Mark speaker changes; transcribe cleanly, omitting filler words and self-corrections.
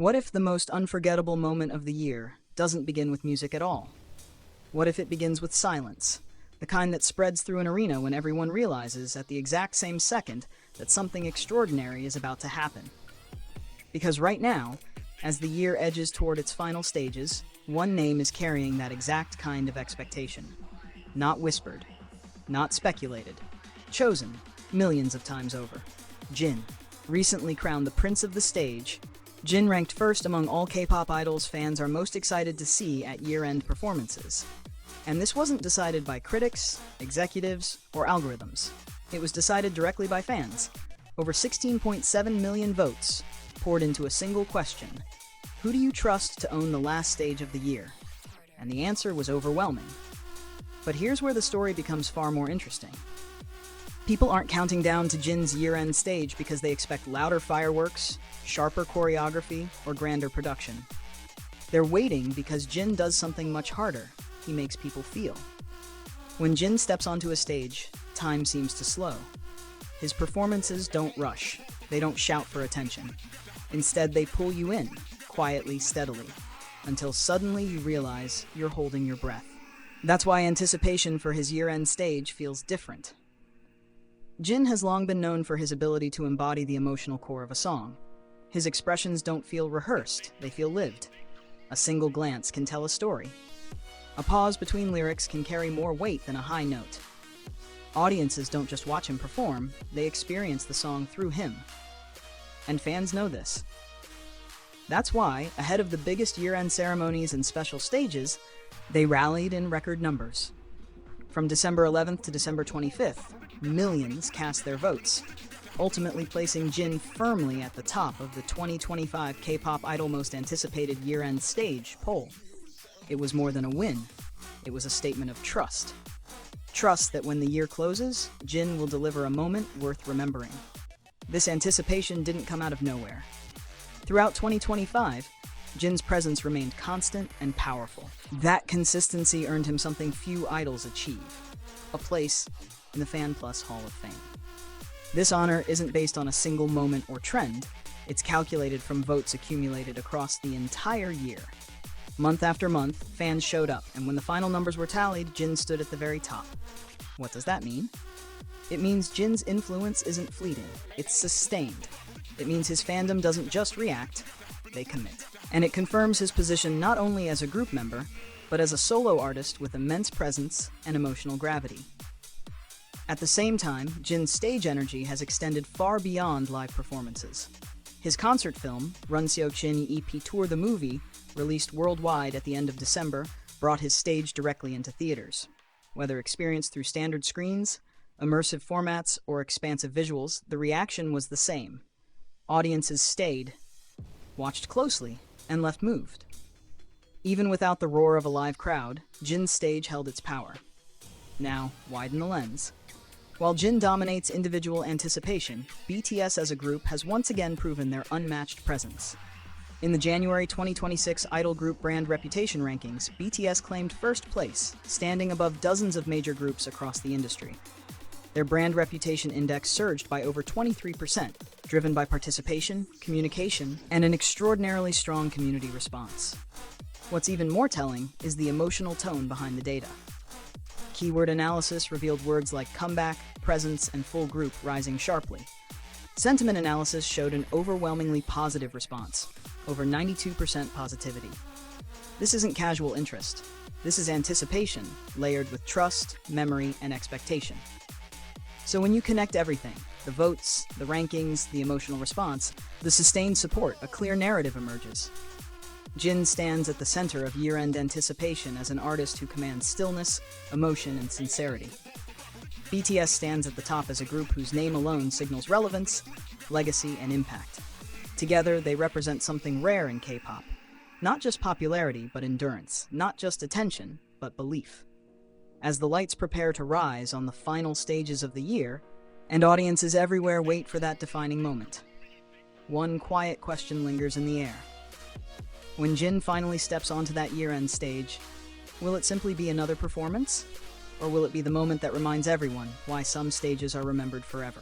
Speaker 1: What if the most unforgettable moment of the year doesn't begin with music at all? What if it begins with silence, the kind that spreads through an arena when everyone realizes at the exact same second that something extraordinary is about to happen? Because right now, as the year edges toward its final stages, one name is carrying that exact kind of expectation. Not whispered, not speculated, chosen millions of times over. Jin, recently crowned the Prince of the Stage, Jin ranked first among all K-pop idols fans are most excited to see at year-end performances. And this wasn't decided by critics, executives, or algorithms. It was decided directly by fans. Over 16.7 million votes poured into a single question: who do you trust to own the last stage of the year? And the answer was overwhelming. But here's where the story becomes far more interesting. People aren't counting down to Jin's year-end stage because they expect louder fireworks, sharper choreography, or grander production. They're waiting because Jin does something much harder. He makes people feel. When Jin steps onto a stage, time seems to slow. His performances don't rush. They don't shout for attention. Instead, they pull you in, quietly, steadily, until suddenly you realize you're holding your breath. That's why anticipation for his year-end stage feels different. Jin has long been known for his ability to embody the emotional core of a song. His expressions don't feel rehearsed, they feel lived. A single glance can tell a story. A pause between lyrics can carry more weight than a high note. Audiences don't just watch him perform, they experience the song through him. And fans know this. That's why, ahead of the biggest year-end ceremonies and special stages, they rallied in record numbers. From December 11th to December 25th, millions cast their votes, ultimately placing Jin firmly at the top of the 2025 K-pop Idol Most Anticipated Year-End Stage poll. It was more than a win. It was a statement of trust. Trust that when the year closes, Jin will deliver a moment worth remembering. This anticipation didn't come out of nowhere. Throughout 2025, Jin's presence remained constant and powerful. That consistency earned him something few idols achieve: a place in the Fan Plus Hall of Fame. This honor isn't based on a single moment or trend, it's calculated from votes accumulated across the entire year. Month after month, fans showed up, and when the final numbers were tallied, Jin stood at the very top. What does that mean? It means Jin's influence isn't fleeting, it's sustained. It means his fandom doesn't just react, they commit. And it confirms his position not only as a group member, but as a solo artist with immense presence and emotional gravity. At the same time, Jin's stage energy has extended far beyond live performances. His concert film, Runseokjin EP Tour the Movie, released worldwide at the end of December, brought his stage directly into theaters. Whether experienced through standard screens, immersive formats, or expansive visuals, the reaction was the same. Audiences stayed, watched closely, and left moved. Even without the roar of a live crowd, Jin's stage held its power. Now, widen the lens. While Jin dominates individual anticipation, BTS as a group has once again proven their unmatched presence. In the January 2026 Idol Group Brand Reputation Rankings, BTS claimed first place, standing above dozens of major groups across the industry. Their brand reputation index surged by over 23%, driven by participation, communication, and an extraordinarily strong community response. What's even more telling is the emotional tone behind the data. Keyword analysis revealed words like comeback, presence, and full group rising sharply. Sentiment analysis showed an overwhelmingly positive response, over 92% positivity. This isn't casual interest. This is anticipation, layered with trust, memory, and expectation. So when you connect everything, the votes, the rankings, the emotional response, the sustained support, a clear narrative emerges. Jin stands at the center of year-end anticipation as an artist who commands stillness, emotion, and sincerity. BTS stands at the top as a group whose name alone signals relevance, legacy, and impact. Together, they represent something rare in K-pop. Not just popularity, but endurance. Not just attention, but belief. As the lights prepare to rise on the final stages of the year, and audiences everywhere wait for that defining moment, one quiet question lingers in the air. When Jin finally steps onto that year-end stage, will it simply be another performance? Or will it be the moment that reminds everyone why some stages are remembered forever?